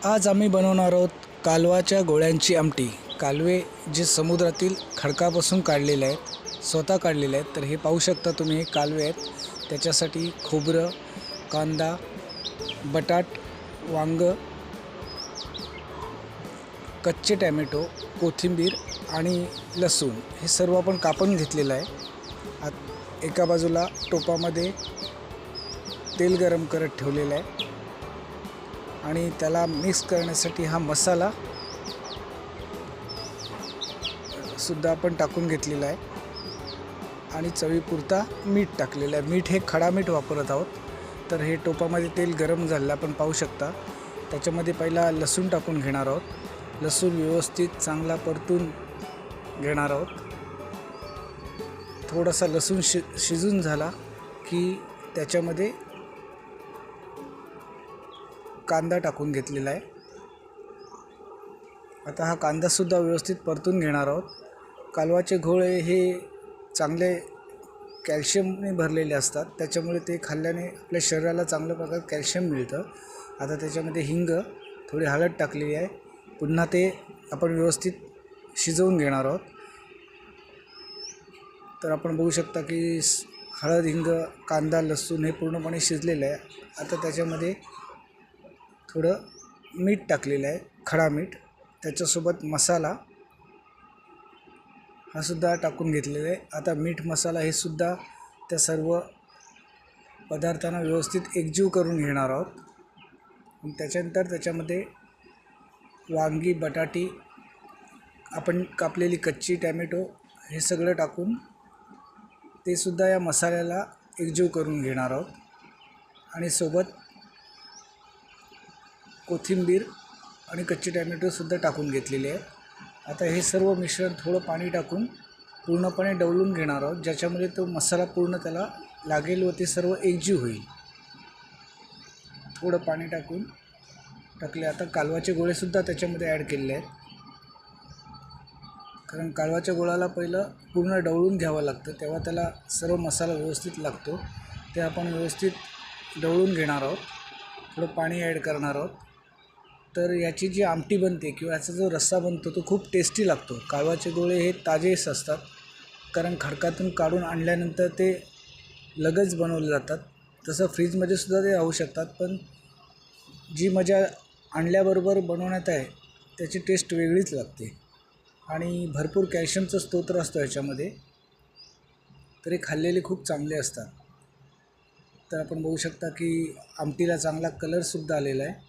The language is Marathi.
आज आम्ही बनवणार आहोत कालवाच्या गोळ्यांची आमटी। कालवे जे समुद्रातील खडकापासून काढलेले आहेत, स्वतः काढलेले आहेत। तर हे पाहू शकता तुम्ही, हे कालवे आहेत। त्याच्यासाठी खोबरं, कांदा, बटाट, वांग, कच्चे टोमॅटो, कोथिंबीर आणि लसूण हे सर्व आपण कापून घेतलेलं आहे। एका बाजूला टोपामध्ये तेल गरम करत ठेवलेलं आहे आणि त्याला मिक्स करण्यासाठी हा मसाला सुद्धा आपण टाकून घेतलेला आहे आणि चवीपुरता मीठ टाकलेलं आहे। मीठ हे खडा मीठ वापरत आहोत। तर हे टोपामध्ये तेल गरम झालेलं आपण पाहू शकता। त्याच्यामध्ये पहिला लसूण टाकून घेणार आहोत। लसूण व्यवस्थित चांगला परतून घेणार आहोत। थोडासा लसूण शिजून झाला की त्याच्यामध्ये कांदा टाकून घेतलेला आहे। आता हा कांदा सुद्धा व्यवस्थित परतून घेणार आहोत। कालवाचे घोळे हे चांगले कॅल्शियमने भरलेले असतात, त्याच्यामुळे ते खाल्ल्याने आपल्या शरीराला चांगल्या प्रकारे कॅल्शियम मिळतं। आता त्याच्यामध्ये हिंग, थोडी हळद टाकलेली आहे। पुन्हा ते आपण व्यवस्थित शिजवून घेणार आहोत। तर आपण बघू शकता की हळद, हिंग, कांदा, लसूण हे पूर्णपणे शिजलेलं आहे। आता त्याच्यामध्ये थोडं मीठ टाकलेलं आहे, खडा मीठ। त्याच्यासोबत मसाला हा सुद्धा टाकून घेतलेला आहे। आता मीठ, मसाला हे सुद्धा त्या सर्व पदार्थांना व्यवस्थित एकजीव करून घेणार आहोत। त्याच्यानंतर त्याच्यामध्ये वांगी, बटाटी, आपण कापलेली कच्ची टोमॅटो हे सगळं टाकून ते सुद्धा या मसाल्याला एकजीव करून घेणार आहोत आणि सोबत कोथिंबीर आणि कच्ची टोमॅटोसुद्धा टाकून घेतलेली आहे। आता हे सर्व मिश्रण थोडं पाणी टाकून पूर्णपणे डवलून घेणार आहोत, ज्याच्यामुळे तो मसाला पूर्ण त्याला लागेल व ते सर्व एकजीव होईल। थोडं पाणी टाकले। आता कालवाचे गोळेसुद्धा त्याच्यामध्ये ॲड केलेले आहेत, कारण कालवाच्या गोळाला पहिलं पूर्ण डवळून घ्यावं लागतं, तेव्हा त्याला सर्व मसाला व्यवस्थित लागतो। ते आपण व्यवस्थित डवळून घेणार आहोत। थोडं पाणी ॲड करणार आहोत। तर याची जी आमटी बनते किंवा याचा जो रस्सा बनतो तो खूप टेस्टी लागतो। कालवाचे गोळे हे ताजेच असतात, कारण खडकातून काढून आणल्यानंतर ते लगेच बनवले जातात। तसं फ्रीजमध्ये सुद्धा ते राहू शकतात, पण जी मजा आणल्याबरोबर बनवण्यात आहे त्याची टेस्ट वेगळीच लागते आणि भरपूर कॅल्शियमचं स्रोत असतो याच्यामध्ये, तरी खाल्लेले खूप चांगले असतात। तर आपण बघू शकता की आमटीला चांगला कलरसुद्धा आलेला आहे।